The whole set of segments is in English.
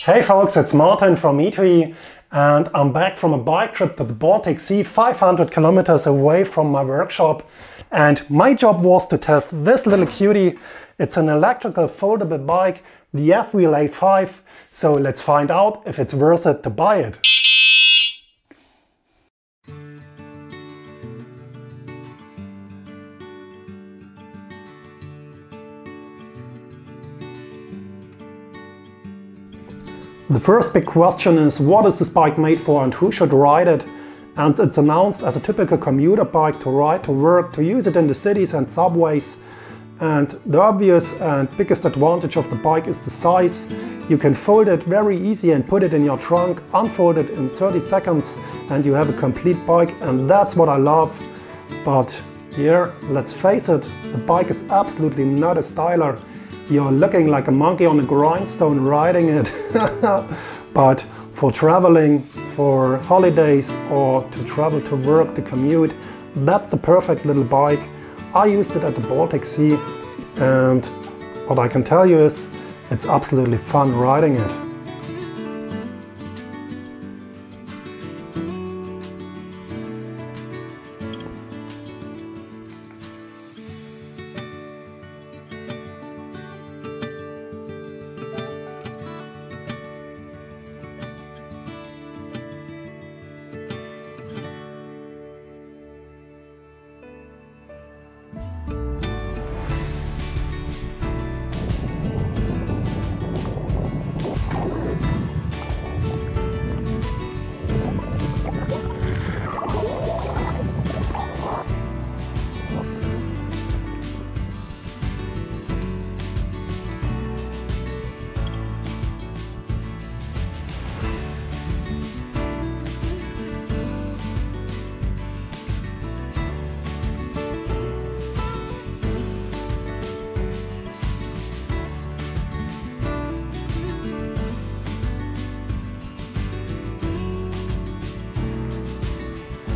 Hey folks, it's Martin from ETOE and I'm back from a bike trip to the Baltic Sea 500 kilometers away from my workshop, and my job was to test this little cutie. It's an electrical foldable bike, the F-Wheel A5, so let's find out if it's worth it to buy it. The first big question is, what is this bike made for and who should ride it? And it's announced as a typical commuter bike to ride to work, to use it in the cities and subways. And the obvious and biggest advantage of the bike is the size. You can fold it very easy and put it in your trunk, unfold it in 30 seconds and you have a complete bike, and that's what I love. But here, let's face it, the bike is absolutely not a styler. You're looking like a monkey on a grindstone riding it. But for traveling, for holidays, or to travel to work, to commute, that's the perfect little bike. I used it at the Baltic Sea, and what I can tell you is it's absolutely fun riding it.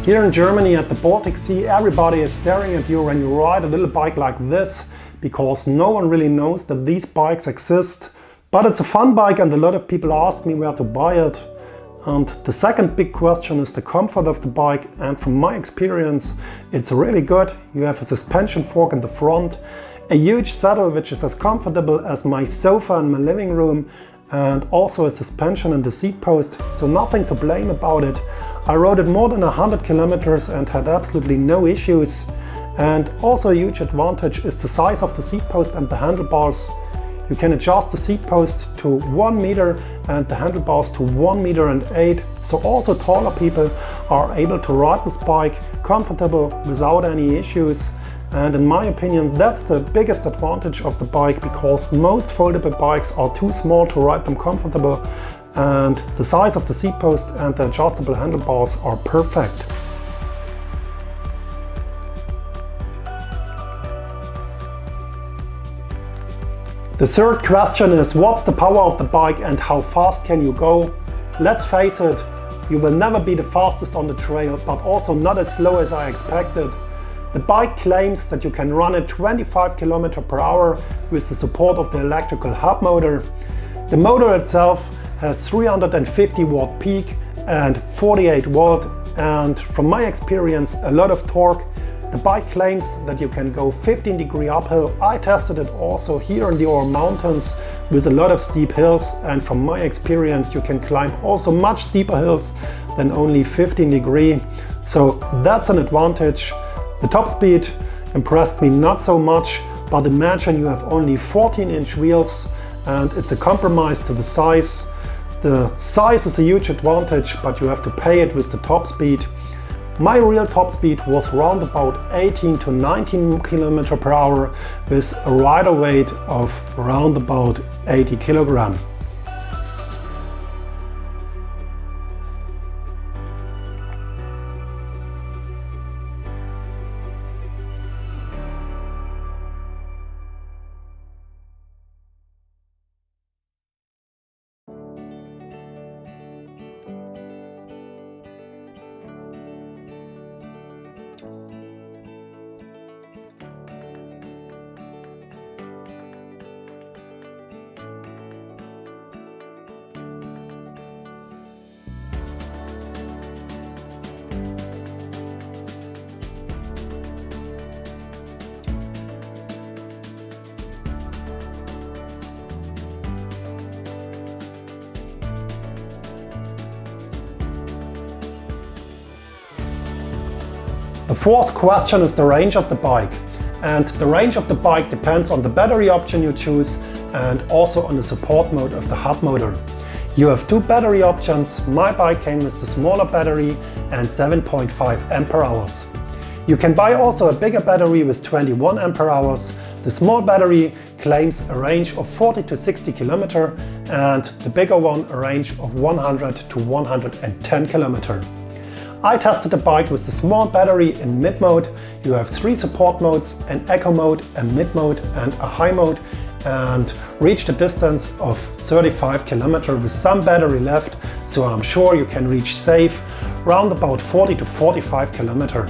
Here in Germany at the Baltic Sea, everybody is staring at you when you ride a little bike like this, because no one really knows that these bikes exist. But it's a fun bike and a lot of people ask me where to buy it. And the second big question is the comfort of the bike, and from my experience it's really good. You have a suspension fork in the front, a huge saddle which is as comfortable as my sofa in my living room, and also a suspension in the seat post, so nothing to blame about it. I rode it more than 100 kilometers and had absolutely no issues. And also a huge advantage is the size of the seat post and the handlebars. You can adjust the seat post to 1 meter and the handlebars to 1 meter and 8, so also taller people are able to ride this bike comfortable without any issues. And in my opinion, that's the biggest advantage of the bike, because most foldable bikes are too small to ride them comfortable, and the size of the seat post and the adjustable handlebars are perfect. The third question is, what's the power of the bike and how fast can you go? Let's face it, you will never be the fastest on the trail, but also not as slow as I expected. The bike claims that you can run at 25 km per hour with the support of the electrical hub motor. The motor itself has 350 watt peak and 48 watt, and from my experience a lot of torque. The bike claims that you can go 15-degree uphill. I tested it also here in the Ore Mountains with a lot of steep hills, and from my experience you can climb also much steeper hills than only 15-degree. So that's an advantage. The top speed impressed me not so much, but imagine you have only 14-inch wheels and it's a compromise to the size. The size is a huge advantage, but you have to pay it with the top speed. My real top speed was around about 18 to 19 km per hour with a rider weight of around about 80 kg. The fourth question is the range of the bike. And the range of the bike depends on the battery option you choose and also on the support mode of the hub motor. You have two battery options. My bike came with the smaller battery and 7.5 ampere hours. You can buy also a bigger battery with 21 ampere hours. The small battery claims a range of 40 to 60 km and the bigger one a range of 100 to 110 km. I tested the bike with the small battery in mid mode. You have three support modes, an eco mode, a mid mode and a high mode, and reached a distance of 35 km with some battery left, so I'm sure you can reach safe round about 40 to 45 km.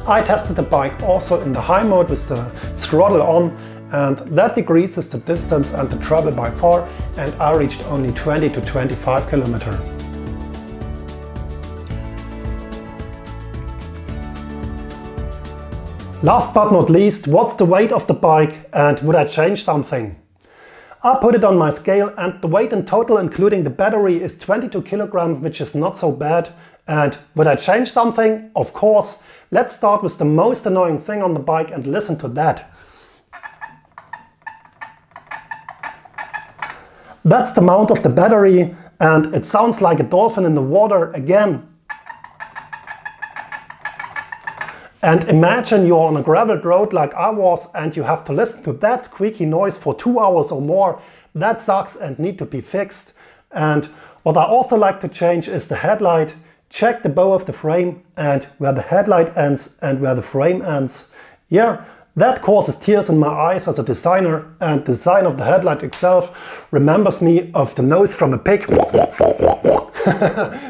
I tested the bike also in the high mode with the throttle on, and that decreases the distance and the travel by far, and I reached only 20 to 25 km. Last but not least, what's the weight of the bike and would I change something? I put it on my scale and the weight in total including the battery is 22 kg, which is not so bad. And would I change something? Of course. Let's start with the most annoying thing on the bike and listen to that. That's the mount of the battery and it sounds like a dolphin in the water again. And imagine you're on a graveled road like I was and you have to listen to that squeaky noise for 2 hours or more. That sucks and need to be fixed. And what I also like to change is the headlight. Check the bow of the frame and where the headlight ends and where the frame ends. Yeah, that causes tears in my eyes as a designer, and the design of the headlight itself remembers me of the nose from a pig.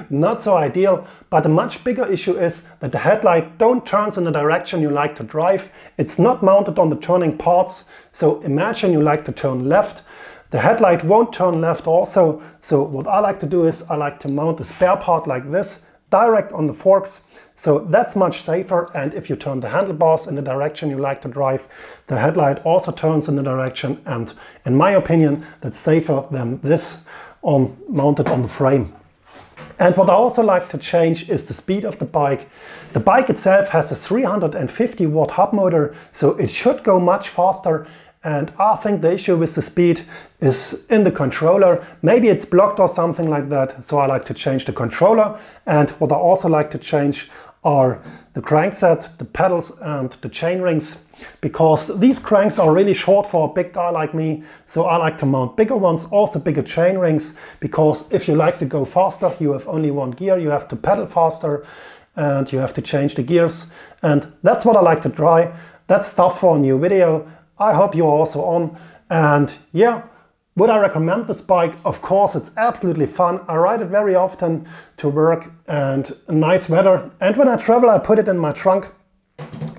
Not so ideal, but a much bigger issue is that the headlight don't turn in the direction you like to drive. It's not mounted on the turning parts, so imagine you like to turn left. The headlight won't turn left also, so what I like to do is I like to mount the spare part like this, direct on the forks. So that's much safer, and if you turn the handlebars in the direction you like to drive, the headlight also turns in the direction, and in my opinion that's safer than this mounted on the frame. And what I also like to change is the speed of the bike. The bike itself has a 350 watt hub motor, so it should go much faster. And I think the issue with the speed is in the controller. Maybe it's blocked or something like that. So I like to change the controller. And what I also like to change are the crankset, the pedals and the chain rings, because these cranks are really short for a big guy like me. So I like to mount bigger ones, also bigger chain rings, because if you like to go faster, you have only one gear, you have to pedal faster and you have to change the gears. And that's what I like to try. That's stuff for a new video. I hope you're also on. And yeah, would I recommend this bike? Of course, it's absolutely fun. I ride it very often to work and nice weather. And when I travel, I put it in my trunk,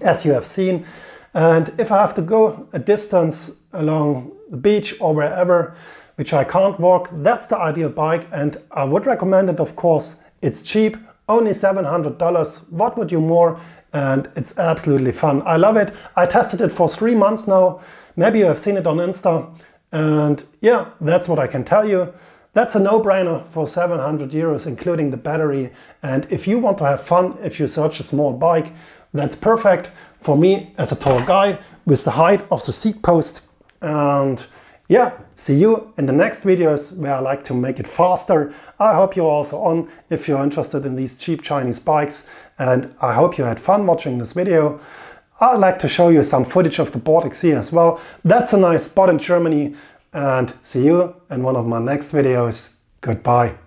as you have seen. And if I have to go a distance along the beach or wherever, which I can't walk, that's the ideal bike. And I would recommend it, of course. It's cheap, only $700. What would you more? And it's absolutely fun. I love it. I tested it for 3 months now. Maybe you have seen it on Insta. And yeah, that's what I can tell you. That's a no-brainer for 700 euros, including the battery. And if you want to have fun, if you search a small bike, that's perfect for me as a tall guy with the height of the seat post. And yeah, see you in the next videos where I like to make it faster. I hope you're also on if you're interested in these cheap Chinese bikes. And I hope you had fun watching this video. I'd like to show you some footage of the Baltic Sea as well. That's a nice spot in Germany. And see you in one of my next videos. Goodbye.